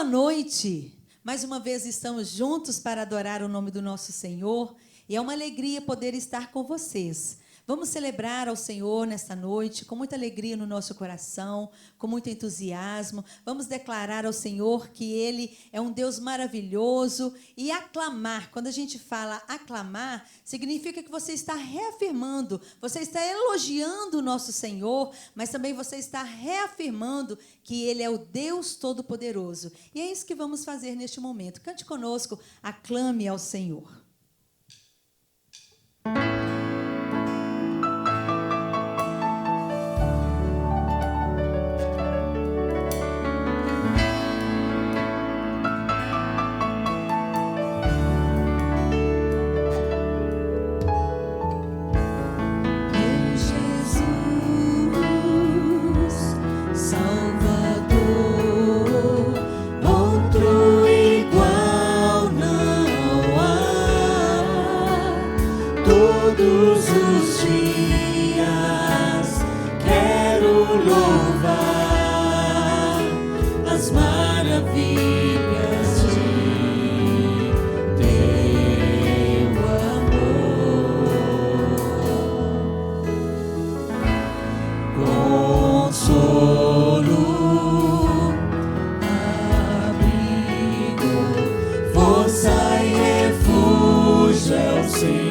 noite. Mais uma vez estamos juntos para adorar o nome do nosso Senhor e é uma alegria poder estar com vocês. Vamos celebrar ao Senhor nesta noite com muita alegria no nosso coração, com muito entusiasmo. Vamos declarar ao Senhor que Ele é um Deus maravilhoso e aclamar. Quando a gente fala aclamar, significa que você está reafirmando, você está elogiando o nosso Senhor, mas também você está reafirmando que Ele é o Deus Todo-Poderoso. E é isso que vamos fazer neste momento. Cante conosco, aclame ao Senhor. Todos os dias quero louvar as maravilhas de teu amor. Consolo, abrigo, força e refúgio é o Senhor.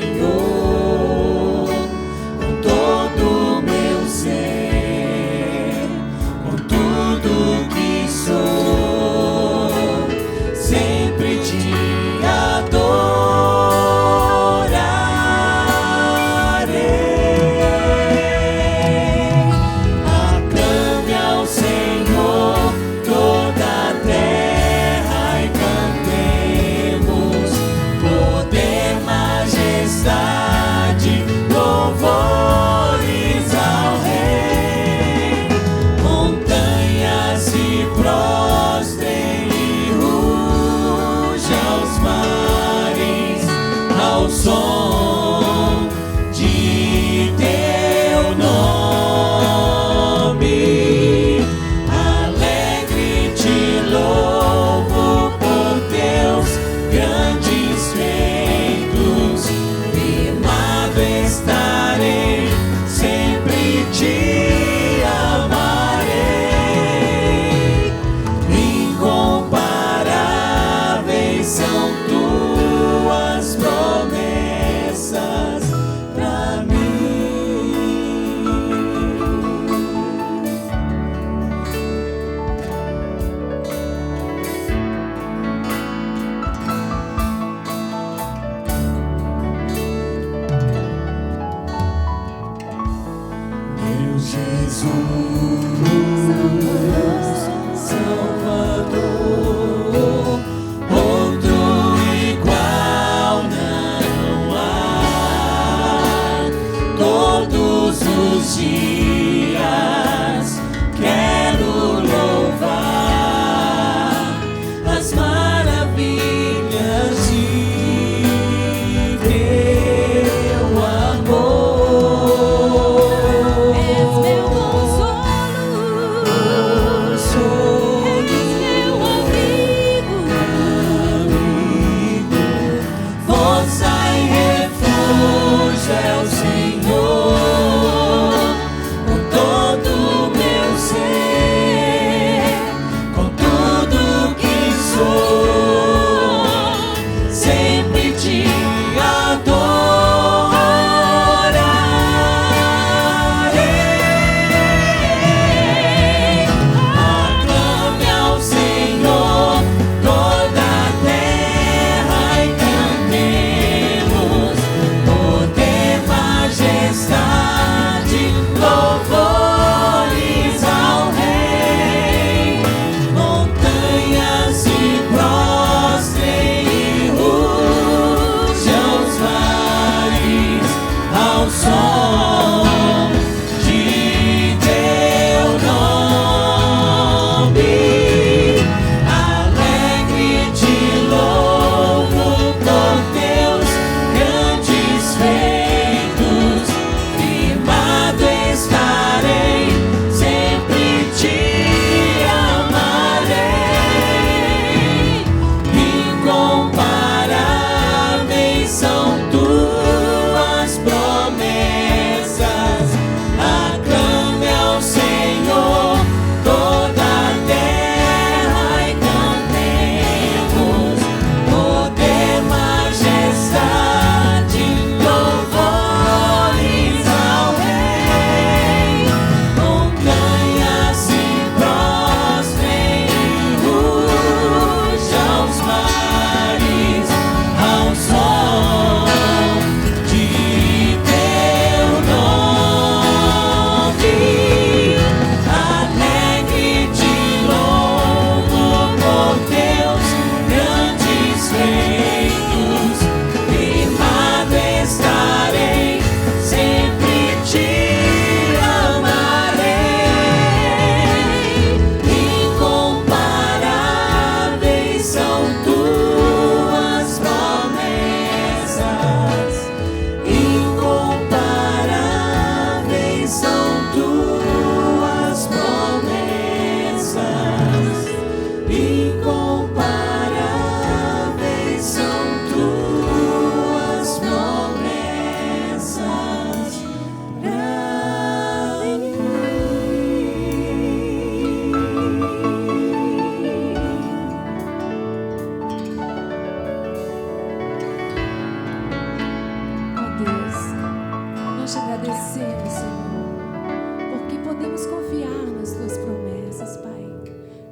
nós te agradecemos, Senhor, porque podemos confiar nas tuas promessas, Pai.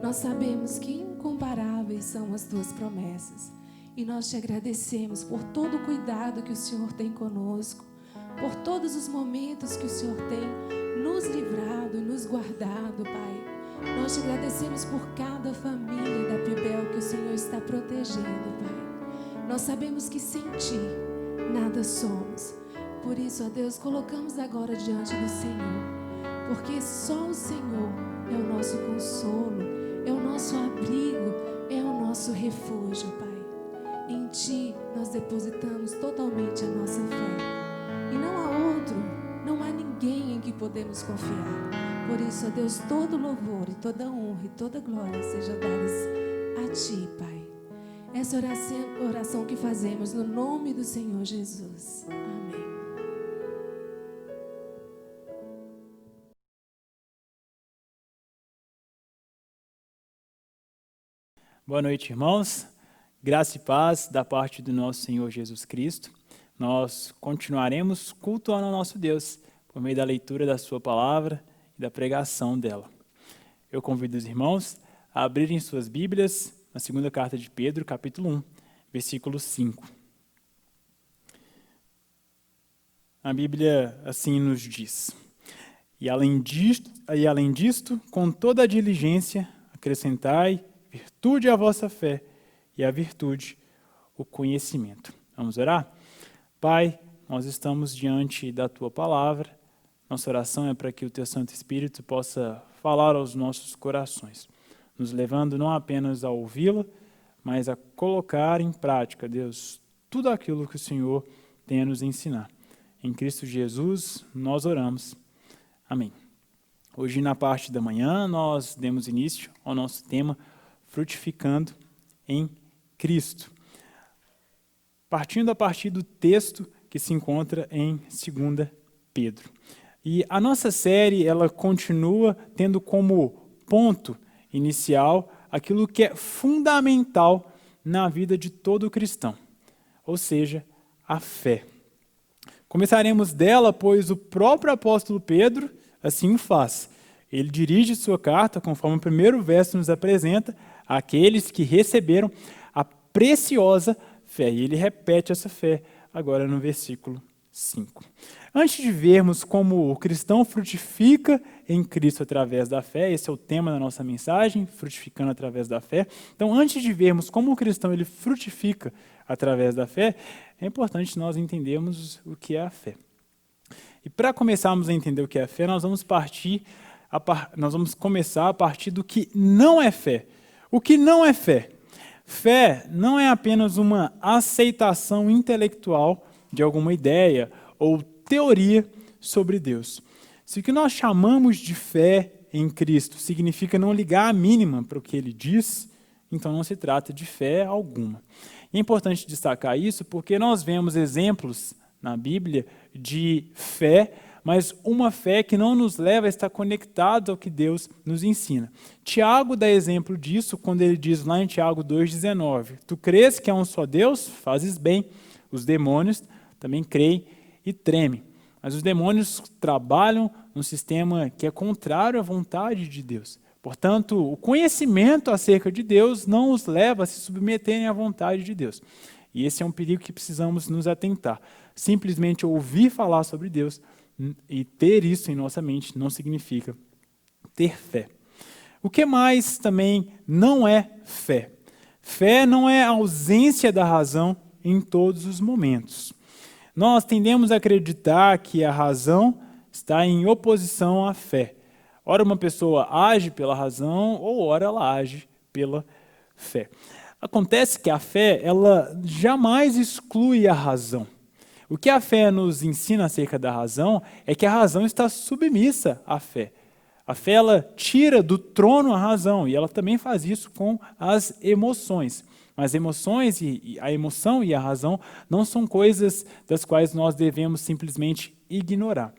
Nós sabemos que incomparáveis são as tuas promessas. E nós te agradecemos por todo o cuidado que o Senhor tem conosco, por todos os momentos que o Senhor tem nos livrado e nos guardado, Pai. Nós te agradecemos por cada família da Pibel que o Senhor está protegendo, Pai. Nós sabemos que sem Ti nada somos. Por isso, ó Deus, colocamos agora diante do Senhor, porque só o Senhor é o nosso consolo, é o nosso abrigo, é o nosso refúgio, Pai. Em Ti nós depositamos totalmente a nossa fé. E não há outro, não há ninguém em que podemos confiar. Por isso, ó Deus, todo louvor e toda honra e toda glória seja dadas a Ti, Pai. Essa oração que fazemos no nome do Senhor Jesus. Amém. Boa noite, irmãos. Graça e paz da parte do nosso Senhor Jesus Cristo. Nós continuaremos cultuando ao nosso Deus por meio da leitura da sua palavra e da pregação dela. Eu convido os irmãos a abrirem suas Bíblias na segunda carta de Pedro, capítulo 1, versículo 5. A Bíblia assim nos diz: E além disto, com toda a diligência, acrescentai virtude à vossa fé, e a virtude, o conhecimento. Vamos orar? Pai, nós estamos diante da Tua palavra. Nossa oração é para que o Teu Santo Espírito possa falar aos nossos corações, nos levando não apenas a ouvi-la, mas a colocar em prática, Deus, tudo aquilo que o Senhor tem a nos ensinar. Em Cristo Jesus, nós oramos. Amém. Hoje, na parte da manhã, nós demos início ao nosso tema Frutificando em Cristo, partindo a partir do texto que se encontra em 2 Pedro. E a nossa série, ela continua tendo como ponto inicial aquilo que é fundamental na vida de todo cristão, ou seja, a fé. Começaremos dela, pois o próprio apóstolo Pedro assim o faz. Ele dirige sua carta, conforme o primeiro verso nos apresenta, àqueles que receberam a preciosa fé. E ele repete essa fé agora no versículo 5. Antes de vermos como o cristão frutifica em Cristo através da fé, esse é o tema da nossa mensagem, frutificando através da fé. Então, antes de vermos como o cristão ele frutifica através da fé, é importante nós entendermos o que é a fé. E para começarmos a entender o que é a fé, nós vamos começar a partir do que não é fé. O que não é fé? Fé não é apenas uma aceitação intelectual de alguma ideia ou teoria sobre Deus. Se o que nós chamamos de fé em Cristo significa não ligar a mínima para o que ele diz, então não se trata de fé alguma. E é importante destacar isso porque nós vemos exemplos na Bíblia de fé, mas uma fé que não nos leva a estar conectados ao que Deus nos ensina. Tiago dá exemplo disso quando ele diz lá em Tiago 2,19: Tu crês que há um só Deus? Fazes bem. Os demônios também creem e tremem. Mas os demônios trabalham num sistema que é contrário à vontade de Deus. Portanto, o conhecimento acerca de Deus não os leva a se submeterem à vontade de Deus. E esse é um perigo que precisamos nos atentar. Simplesmente ouvir falar sobre Deus e ter isso em nossa mente não significa ter fé. O que mais também não é fé? Fé não é a ausência da razão em todos os momentos. Nós tendemos a acreditar que a razão está em oposição à fé. Ora uma pessoa age pela razão, ou ora ela age pela fé. Acontece que a fé, ela jamais exclui a razão. O que a fé nos ensina acerca da razão é que a razão está submissa à fé. A fé, ela tira do trono a razão, e ela também faz isso com as emoções. Mas emoções, a emoção e a razão não são coisas das quais nós devemos simplesmente ignorar.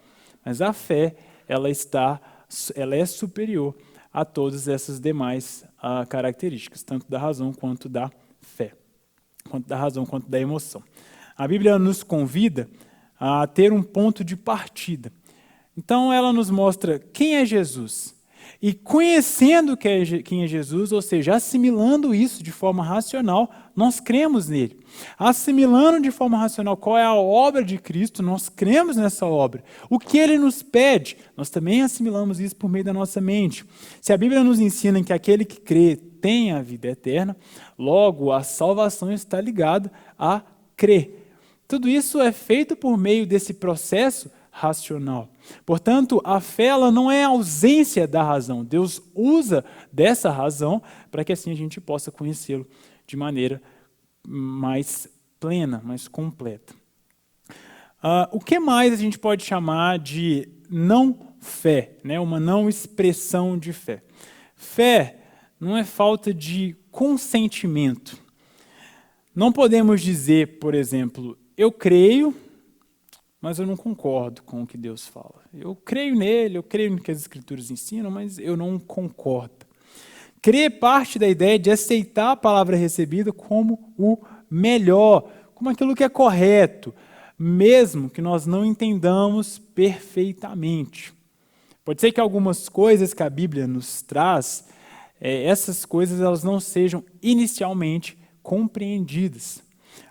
Mas a fé, ela é superior a todas essas demais características, tanto da razão quanto da fé, quanto da razão quanto da emoção. A Bíblia nos convida a ter um ponto de partida. Então ela nos mostra quem é Jesus. E conhecendo quem é Jesus, ou seja, assimilando isso de forma racional, nós cremos nele. Assimilando de forma racional qual é a obra de Cristo, nós cremos nessa obra. O que ele nos pede, nós também assimilamos isso por meio da nossa mente. Se a Bíblia nos ensina que aquele que crê tem a vida eterna, logo a salvação está ligada a crer. Tudo isso é feito por meio desse processo racional. Portanto, a fé ela não é a ausência da razão. Deus usa dessa razão para que assim a gente possa conhecê-lo de maneira mais plena, mais completa. O que mais a gente pode chamar de não fé, né? Uma não expressão de fé? Fé não é falta de consentimento. Não podemos dizer, por exemplo, eu creio, mas eu não concordo com o que Deus fala. Eu creio nele, eu creio no que as Escrituras ensinam, mas eu não concordo. Crer parte da ideia de aceitar a palavra recebida como o melhor, como aquilo que é correto, mesmo que nós não entendamos perfeitamente. Pode ser que algumas coisas que a Bíblia nos traz, essas coisas elas não sejam inicialmente compreendidas.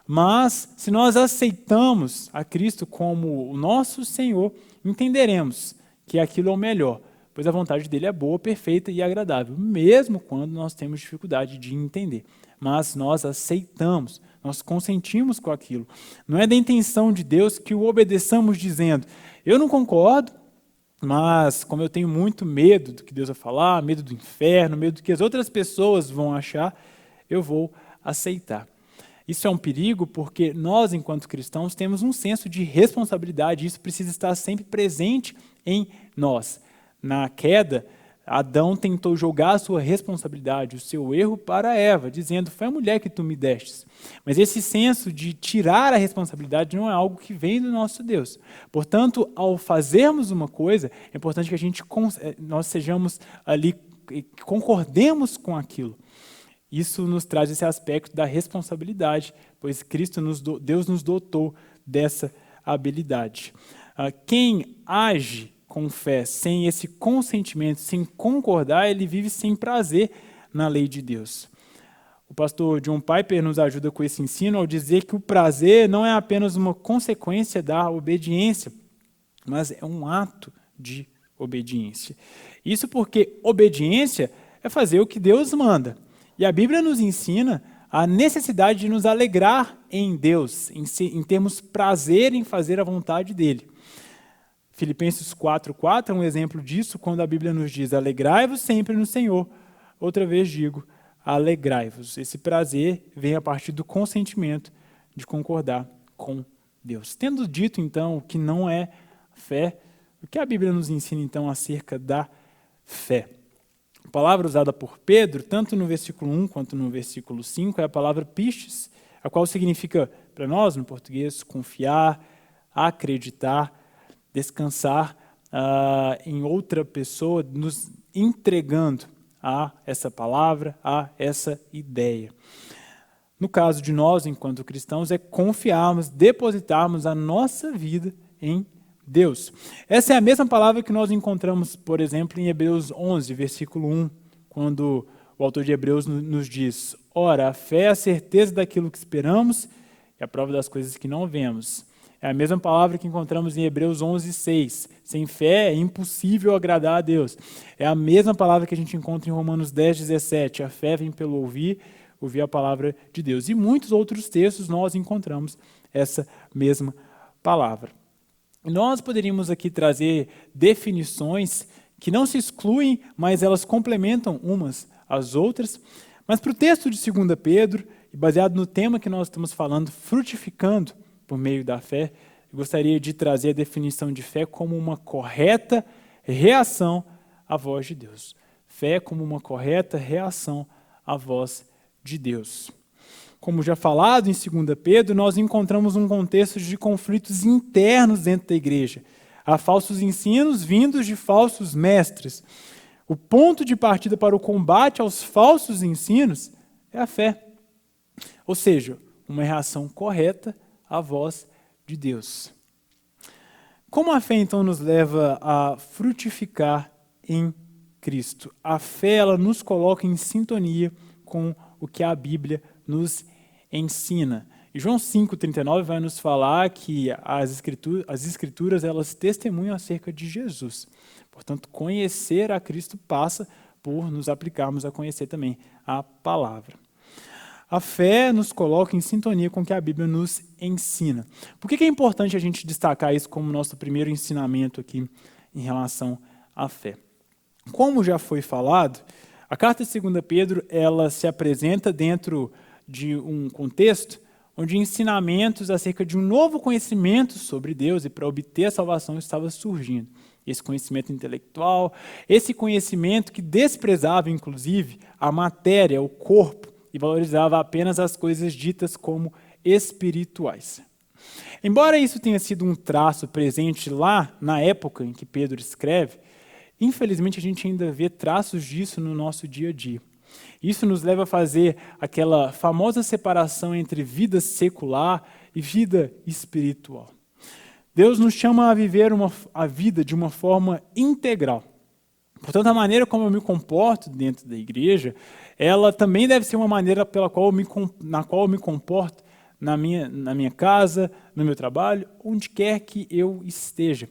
Mas, se nós aceitamos a Cristo como o nosso Senhor, entenderemos que aquilo é o melhor, pois a vontade dele é boa, perfeita e agradável, mesmo quando nós temos dificuldade de entender. Mas nós aceitamos, nós consentimos com aquilo. Não é da intenção de Deus que o obedeçamos dizendo, eu não concordo, mas como eu tenho muito medo do que Deus vai falar, medo do inferno, medo do que as outras pessoas vão achar, eu vou aceitar. Isso é um perigo porque nós, enquanto cristãos, temos um senso de responsabilidade e isso precisa estar sempre presente em nós. Na queda, Adão tentou jogar a sua responsabilidade, o seu erro para Eva, dizendo, foi a mulher que tu me destes. Mas esse senso de tirar a responsabilidade não é algo que vem do nosso Deus. Portanto, ao fazermos uma coisa, é importante que nós sejamos ali, concordemos com aquilo. Isso nos traz esse aspecto da responsabilidade, pois Deus nos dotou dessa habilidade. Quem age com fé sem esse consentimento, sem concordar, ele vive sem prazer na lei de Deus. O pastor John Piper nos ajuda com esse ensino ao dizer que o prazer não é apenas uma consequência da obediência, mas é um ato de obediência. Isso porque obediência é fazer o que Deus manda. E a Bíblia nos ensina a necessidade de nos alegrar em Deus, em termos prazer em fazer a vontade dele. Filipenses 4:4 é um exemplo disso, quando a Bíblia nos diz, alegrai-vos sempre no Senhor. Outra vez digo, alegrai-vos. Esse prazer vem a partir do consentimento de concordar com Deus. Tendo dito, então, o que não é fé, o que a Bíblia nos ensina, então, acerca da fé? A palavra usada por Pedro, tanto no versículo 1 quanto no versículo 5, é a palavra pistes, a qual significa, para nós, no português, confiar, acreditar, descansar em outra pessoa, nos entregando a essa palavra, a essa ideia. No caso de nós, enquanto cristãos, é confiarmos, depositarmos a nossa vida em Deus. Essa é a mesma palavra que nós encontramos, por exemplo, em Hebreus 11, versículo 1, quando o autor de Hebreus nos diz, ora, a fé é a certeza daquilo que esperamos e a prova das coisas que não vemos. É a mesma palavra que encontramos em Hebreus 11, 6. Sem fé é impossível agradar a Deus. É a mesma palavra que a gente encontra em Romanos 10, 17. A fé vem pelo ouvir a palavra de Deus. E muitos outros textos nós encontramos essa mesma palavra. Nós poderíamos aqui trazer definições que não se excluem, mas elas complementam umas às outras. Mas para o texto de 2 Pedro, e baseado no tema que nós estamos falando, frutificando por meio da fé, eu gostaria de trazer a definição de fé como uma correta reação à voz de Deus. Fé como uma correta reação à voz de Deus. Como já falado em 2 Pedro, nós encontramos um contexto de conflitos internos dentro da igreja. Há falsos ensinos vindos de falsos mestres. O ponto de partida para o combate aos falsos ensinos é a fé. Ou seja, uma reação correta à voz de Deus. Como a fé, então, nos leva a frutificar em Cristo? A fé, ela nos coloca em sintonia com o que a Bíblia nos ensina. E João 5,39 vai nos falar que as escrituras elas testemunham acerca de Jesus. Portanto, conhecer a Cristo passa por nos aplicarmos a conhecer também a palavra. A fé nos coloca em sintonia com o que a Bíblia nos ensina. Por que é importante a gente destacar isso como nosso primeiro ensinamento aqui em relação à fé? Como já foi falado, a carta de 2 Pedro ela se apresenta dentro de um contexto onde ensinamentos acerca de um novo conhecimento sobre Deus e para obter a salvação estava surgindo. Esse conhecimento intelectual, esse conhecimento que desprezava, inclusive, a matéria, o corpo, e valorizava apenas as coisas ditas como espirituais. Embora isso tenha sido um traço presente lá na época em que Pedro escreve, infelizmente a gente ainda vê traços disso no nosso dia a dia. Isso nos leva a fazer aquela famosa separação entre vida secular e vida espiritual. Deus nos chama a viver a vida de uma forma integral. Portanto, a maneira como eu me comporto dentro da igreja, ela também deve ser uma maneira na qual eu me comporto na minha casa, no meu trabalho, onde quer que eu esteja.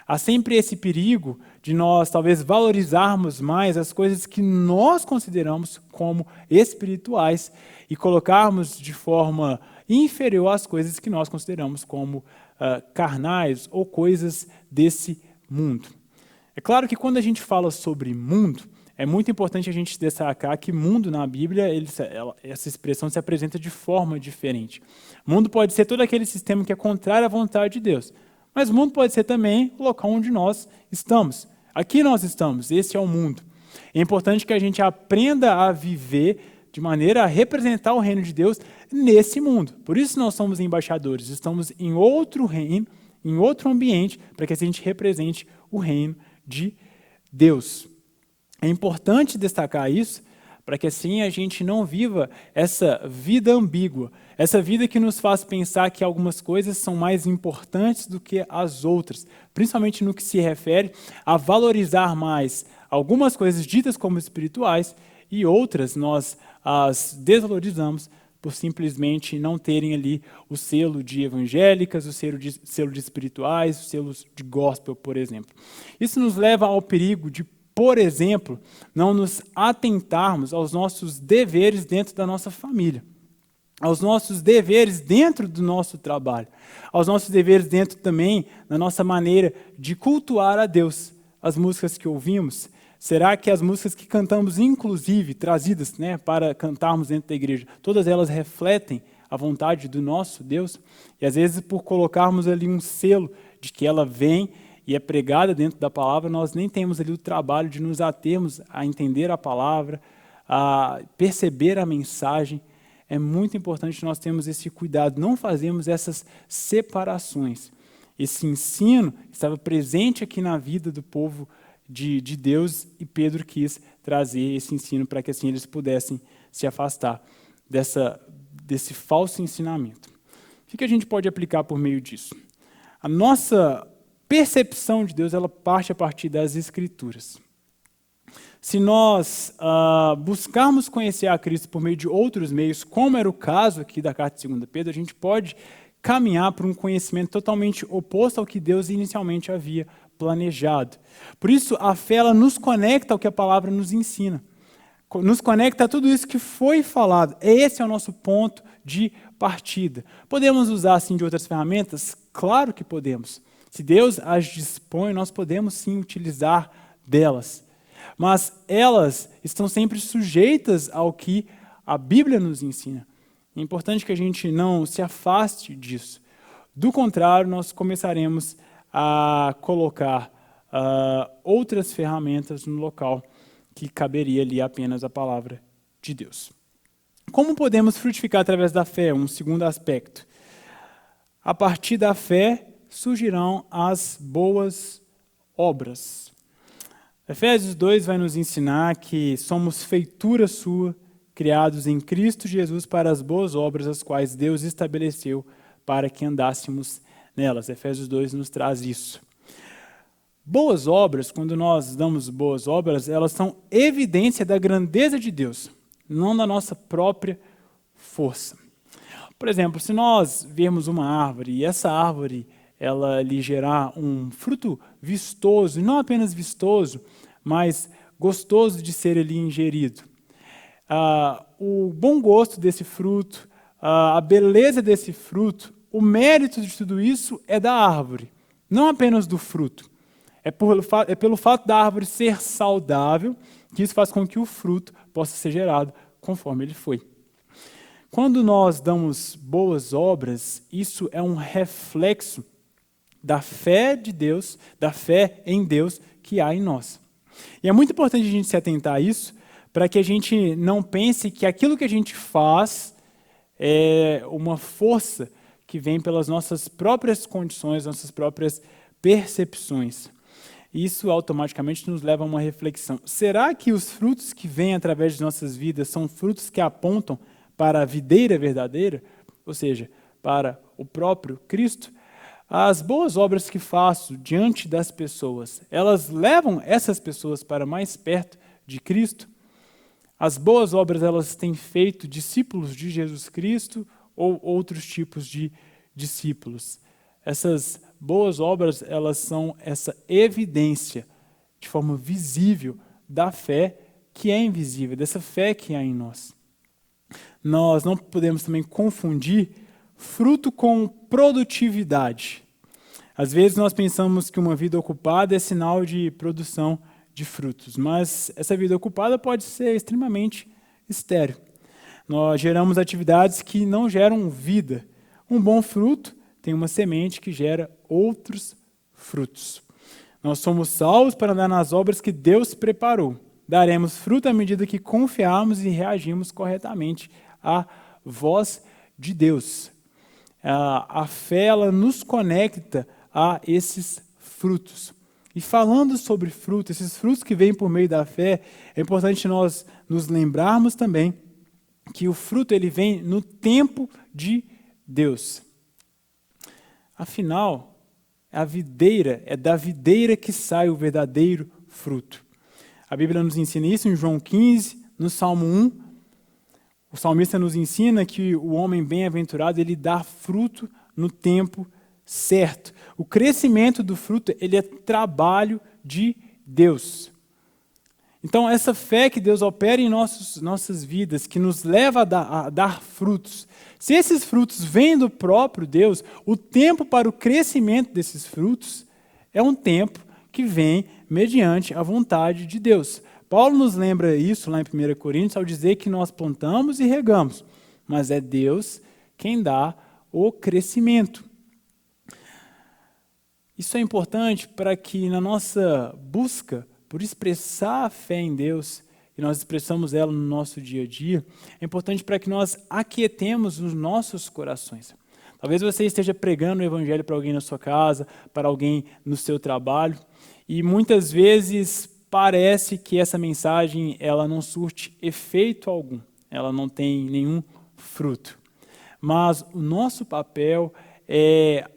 Há sempre esse perigo de nós talvez valorizarmos mais as coisas que nós consideramos como espirituais e colocarmos de forma inferior as coisas que nós consideramos como carnais ou coisas desse mundo. É claro que quando a gente fala sobre mundo, é muito importante a gente destacar que mundo na Bíblia, essa expressão se apresenta de forma diferente. Mundo pode ser todo aquele sistema que é contrário à vontade de Deus, mas o mundo pode ser também o local onde nós estamos. Aqui nós estamos, esse é o mundo. É importante que a gente aprenda a viver de maneira a representar o reino de Deus nesse mundo. Por isso nós somos embaixadores, estamos em outro reino, em outro ambiente, para que a gente represente o reino de Deus. É importante destacar isso, para que assim a gente não viva essa vida ambígua, essa vida que nos faz pensar que algumas coisas são mais importantes do que as outras, principalmente no que se refere a valorizar mais algumas coisas ditas como espirituais e outras nós as desvalorizamos por simplesmente não terem ali o selo de evangélicas, o selo de espirituais, os selos de gospel, por exemplo. Isso nos leva ao perigo de, por exemplo, não nos atentarmos aos nossos deveres dentro da nossa família, aos nossos deveres dentro do nosso trabalho, aos nossos deveres dentro também da nossa maneira de cultuar a Deus. As músicas que ouvimos, será que as músicas que cantamos, inclusive, trazidas para cantarmos dentro da igreja, todas elas refletem a vontade do nosso Deus? E às vezes, por colocarmos ali um selo de que ela vem e é pregada dentro da palavra, nós nem temos ali o trabalho de nos atermos a entender a palavra, a perceber a mensagem. É muito importante nós termos esse cuidado, não fazermos essas separações. Esse ensino estava presente aqui na vida do povo de Deus e Pedro quis trazer esse ensino para que assim eles pudessem se afastar desse falso ensinamento. O que a gente pode aplicar por meio disso? A nossa percepção de Deus ela parte a partir das Escrituras. Se nós buscarmos conhecer a Cristo por meio de outros meios, como era o caso aqui da carta de 2 Pedro, a gente pode caminhar para um conhecimento totalmente oposto ao que Deus inicialmente havia planejado. Por isso, a fé ela nos conecta ao que a palavra nos ensina. Nos conecta a tudo isso que foi falado. Esse é o nosso ponto de partida. Podemos usar, assim, de outras ferramentas? Claro que podemos. Se Deus as dispõe, nós podemos, sim, utilizar delas. Mas elas estão sempre sujeitas ao que a Bíblia nos ensina. É importante que a gente não se afaste disso. Do contrário, nós começaremos a colocar outras ferramentas no local que caberia ali apenas a palavra de Deus. Como podemos frutificar através da fé? Um segundo aspecto. A partir da fé surgirão as boas obras. Efésios 2 vai nos ensinar que somos feitura sua, criados em Cristo Jesus para as boas obras, as quais Deus estabeleceu para que andássemos nelas. Efésios 2 nos traz isso. Boas obras, quando nós damos boas obras, elas são evidência da grandeza de Deus, não da nossa própria força. Por exemplo, se nós vermos uma árvore e essa árvore ela lhe gerar um fruto vistoso, e não apenas vistoso, mas gostoso de ser ali ingerido. O bom gosto desse fruto, a beleza desse fruto, o mérito de tudo isso é da árvore, não apenas do fruto. É pelo fato da árvore ser saudável que isso faz com que o fruto possa ser gerado conforme ele foi. Quando nós damos boas obras, isso é um reflexo da fé de Deus, da fé em Deus que há em nós. E é muito importante a gente se atentar a isso, para que a gente não pense que aquilo que a gente faz é uma força que vem pelas nossas próprias condições, nossas próprias percepções. Isso automaticamente nos leva a uma reflexão. Será que os frutos que vêm através de nossas vidas são frutos que apontam para a videira verdadeira? Ou seja, para o próprio Cristo? As boas obras que faço diante das pessoas, elas levam essas pessoas para mais perto de Cristo? As boas obras, elas têm feito discípulos de Jesus Cristo ou outros tipos de discípulos? Essas boas obras, elas são essa evidência de forma visível da fé que é invisível, dessa fé que há em nós. Nós não podemos também confundir fruto com produtividade. Às vezes nós pensamos que uma vida ocupada é sinal de produção de frutos, mas essa vida ocupada pode ser extremamente estéril. Nós geramos atividades que não geram vida. Um bom fruto tem uma semente que gera outros frutos. Nós somos salvos para andar nas obras que Deus preparou. Daremos fruto à medida que confiarmos e reagimos corretamente à voz de Deus. A fé, ela nos conecta a esses frutos. E falando sobre frutos, esses frutos que vêm por meio da fé, é importante nós nos lembrarmos também que o fruto ele vem no tempo de Deus. Afinal, é da videira que sai o verdadeiro fruto. A Bíblia nos ensina isso em João 15, no Salmo 1. O salmista nos ensina que o homem bem-aventurado, ele dá fruto no tempo certo. O crescimento do fruto, ele é trabalho de Deus. Então, essa fé que Deus opera em nossas vidas, que nos leva a dar frutos, se esses frutos vêm do próprio Deus, o tempo para o crescimento desses frutos é um tempo que vem mediante a vontade de Deus. Paulo nos lembra isso lá em 1 Coríntios, ao dizer que nós plantamos e regamos, mas é Deus quem dá o crescimento. Isso é importante para que na nossa busca por expressar a fé em Deus, e nós expressamos ela no nosso dia a dia, é importante para que nós aquietemos os nossos corações. Talvez você esteja pregando o evangelho para alguém na sua casa, para alguém no seu trabalho, e muitas vezes parece que essa mensagem ela não surte efeito algum, ela não tem nenhum fruto. Mas o nosso papel é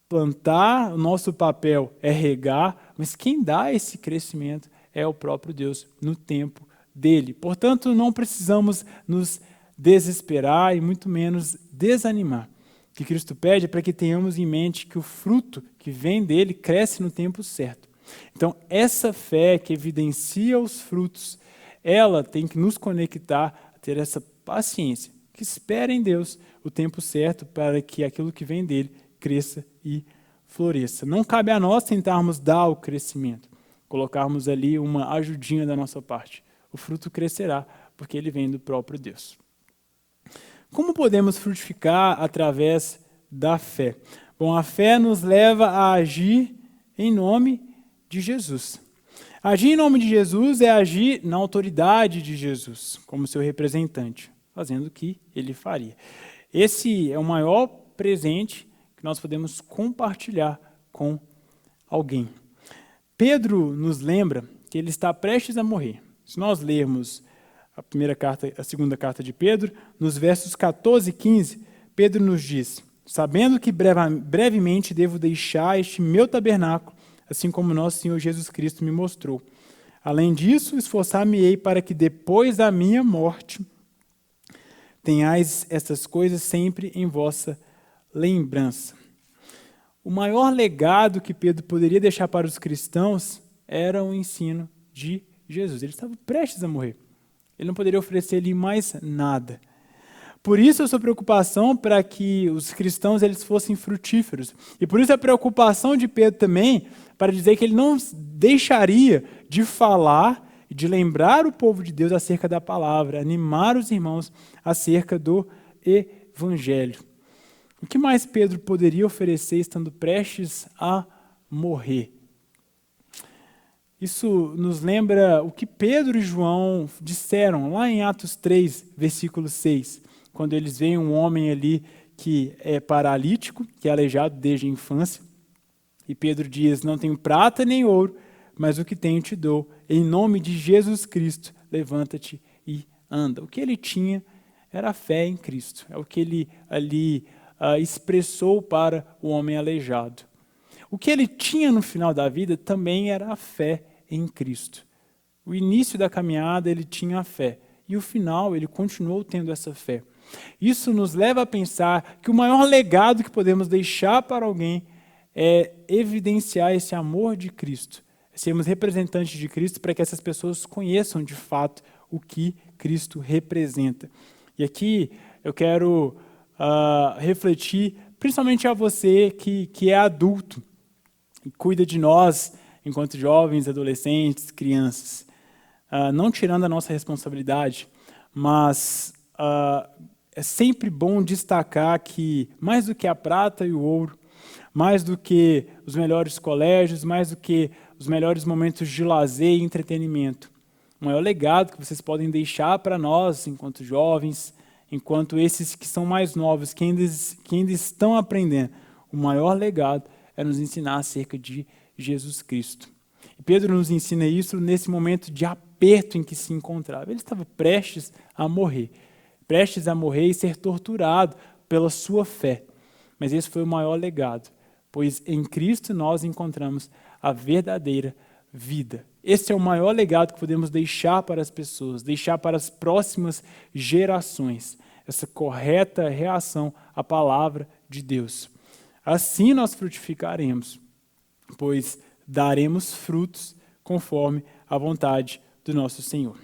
plantar, o nosso papel é regar, mas quem dá esse crescimento é o próprio Deus no tempo dele. Portanto, não precisamos nos desesperar e muito menos desanimar. O que Cristo pede é para que tenhamos em mente que o fruto que vem dele cresce no tempo certo. Então, essa fé que evidencia os frutos, ela tem que nos conectar a ter essa paciência, que espera em Deus o tempo certo para que aquilo que vem dele cresça e floresça. Não cabe a nós tentarmos dar o crescimento, colocarmos ali uma ajudinha da nossa parte. O fruto crescerá, porque ele vem do próprio Deus. Como podemos frutificar através da fé? Bom, a fé nos leva a agir em nome de Jesus. Agir em nome de Jesus é agir na autoridade de Jesus, como seu representante, fazendo o que ele faria. Esse é o maior presente que nós podemos compartilhar com alguém. Pedro nos lembra que ele está prestes a morrer. Se nós lermos a segunda carta de Pedro, nos versos 14 e 15, Pedro nos diz: sabendo que brevemente devo deixar este meu tabernáculo, assim como nosso Senhor Jesus Cristo me mostrou. Além disso, esforçar-me-ei para que depois da minha morte tenhais estas coisas sempre em vossa lembrança. O maior legado que Pedro poderia deixar para os cristãos era o ensino de Jesus. Ele estava prestes a morrer. Ele não poderia oferecer-lhe mais nada. Por isso a sua preocupação para que os cristãos eles fossem frutíferos. E por isso a preocupação de Pedro também para dizer que ele não deixaria de falar e de lembrar o povo de Deus acerca da palavra, animar os irmãos acerca do evangelho. O que mais Pedro poderia oferecer estando prestes a morrer? Isso nos lembra o que Pedro e João disseram lá em Atos 3, versículo 6, quando eles veem um homem ali que é paralítico, que é aleijado desde a infância, e Pedro diz, não tenho prata nem ouro, mas o que tenho te dou, em nome de Jesus Cristo, levanta-te e anda. O que ele tinha era a fé em Cristo, é o que ele ali expressou para o homem aleijado. O que ele tinha no final da vida também era a fé em Cristo. O início da caminhada ele tinha a fé, e o final ele continuou tendo essa fé. Isso nos leva a pensar que o maior legado que podemos deixar para alguém é evidenciar esse amor de Cristo, sermos representantes de Cristo para que essas pessoas conheçam de fato o que Cristo representa. E aqui eu quero refletir principalmente a você que é adulto e cuida de nós enquanto jovens, adolescentes, crianças. Não tirando a nossa responsabilidade, mas é sempre bom destacar que mais do que a prata e o ouro, mais do que os melhores colégios, mais do que os melhores momentos de lazer e entretenimento, o maior legado que vocês podem deixar para nós, enquanto jovens, enquanto esses que são mais novos, que ainda estão aprendendo, o maior legado é nos ensinar acerca de Jesus Cristo. E Pedro nos ensina isso nesse momento de aperto em que se encontrava. Ele estava prestes a morrer e ser torturado pela sua fé. Mas esse foi o maior legado, pois em Cristo nós encontramos a verdadeira vida. Esse é o maior legado que podemos deixar para as pessoas, deixar para as próximas gerações, essa correta reação à palavra de Deus. Assim nós frutificaremos, pois daremos frutos conforme a vontade do nosso Senhor.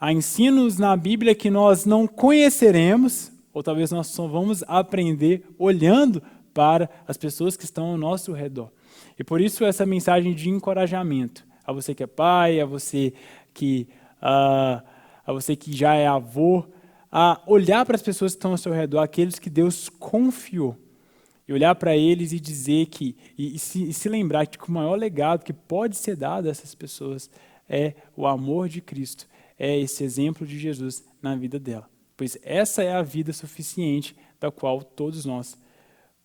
Há ensinos na Bíblia que nós não conheceremos, ou talvez nós só vamos aprender olhando para as pessoas que estão ao nosso redor. E por isso essa mensagem de encorajamento a você que é pai, a você que já é avô, a olhar para as pessoas que estão ao seu redor, aqueles que Deus confiou, e olhar para eles e dizer que, e se lembrar que o maior legado que pode ser dado a essas pessoas é o amor de Cristo, é esse exemplo de Jesus na vida dela. Pois essa é a vida suficiente da qual todos nós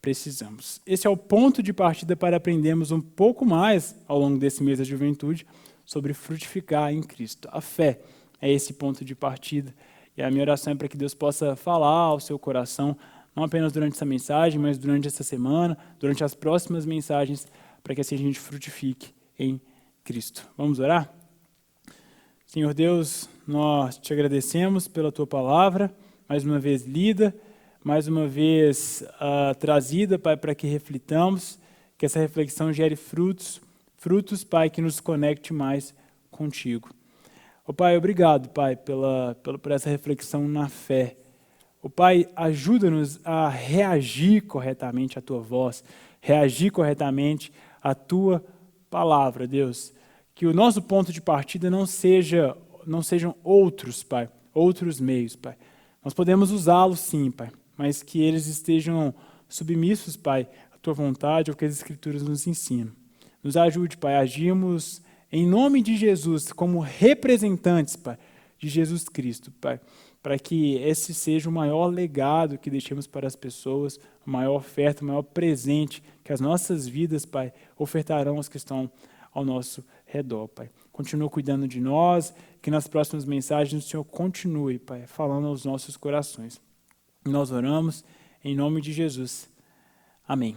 precisamos. Esse é o ponto de partida para aprendermos um pouco mais ao longo desse mês da juventude sobre frutificar em Cristo. A fé é esse ponto de partida e a minha oração é para que Deus possa falar ao seu coração, não apenas durante essa mensagem, mas durante essa semana, durante as próximas mensagens, para que assim a gente frutifique em Cristo. Vamos orar? Senhor Deus, nós te agradecemos pela tua palavra, mais uma vez lida, mais uma vez trazida, Pai, para que reflitamos, que essa reflexão gere frutos, Pai, que nos conecte mais contigo. Pai, obrigado, Pai, por essa reflexão na fé. Pai, ajuda-nos a reagir corretamente à tua voz, reagir corretamente à tua palavra, Deus. Que o nosso ponto de partida não sejam outros, Pai, outros meios, Pai. Nós podemos usá-los sim, Pai, mas que eles estejam submissos, Pai, à tua vontade, ao que as Escrituras nos ensinam. Nos ajude, Pai, a agirmos em nome de Jesus, como representantes, Pai, de Jesus Cristo, Pai, para que esse seja o maior legado que deixemos para as pessoas, a maior oferta, o maior presente que as nossas vidas, Pai, ofertarão aos que estão ao nosso redor, Pai. Continua cuidando de nós, que nas próximas mensagens o Senhor continue, Pai, falando aos nossos corações. Nós oramos em nome de Jesus. Amém.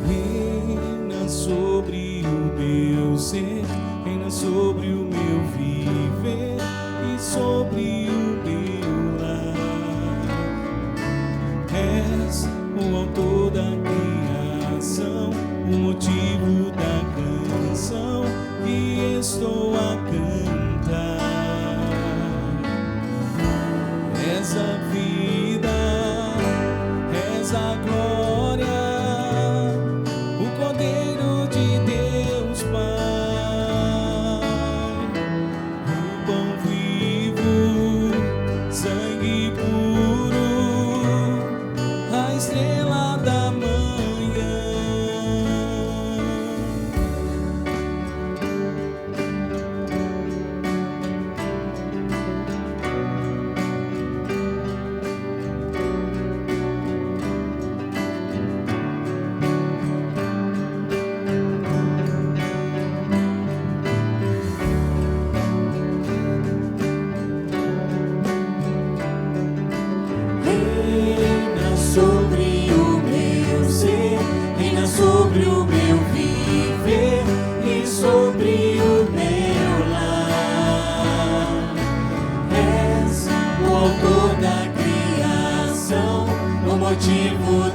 Reina sobre o meu ser, reina sobre o meu viver e sobre o meu lar. És o autor da criação, o motivo da canção que estou a cantar. És a vida, és a glória, o Cordeiro de Deus Pai, o pão vivo, sangue puro, a estrela da manhã. Reina sobre o meu ser, reina sobre o meu viver e sobre o meu lar. És o autor da criação, o motivo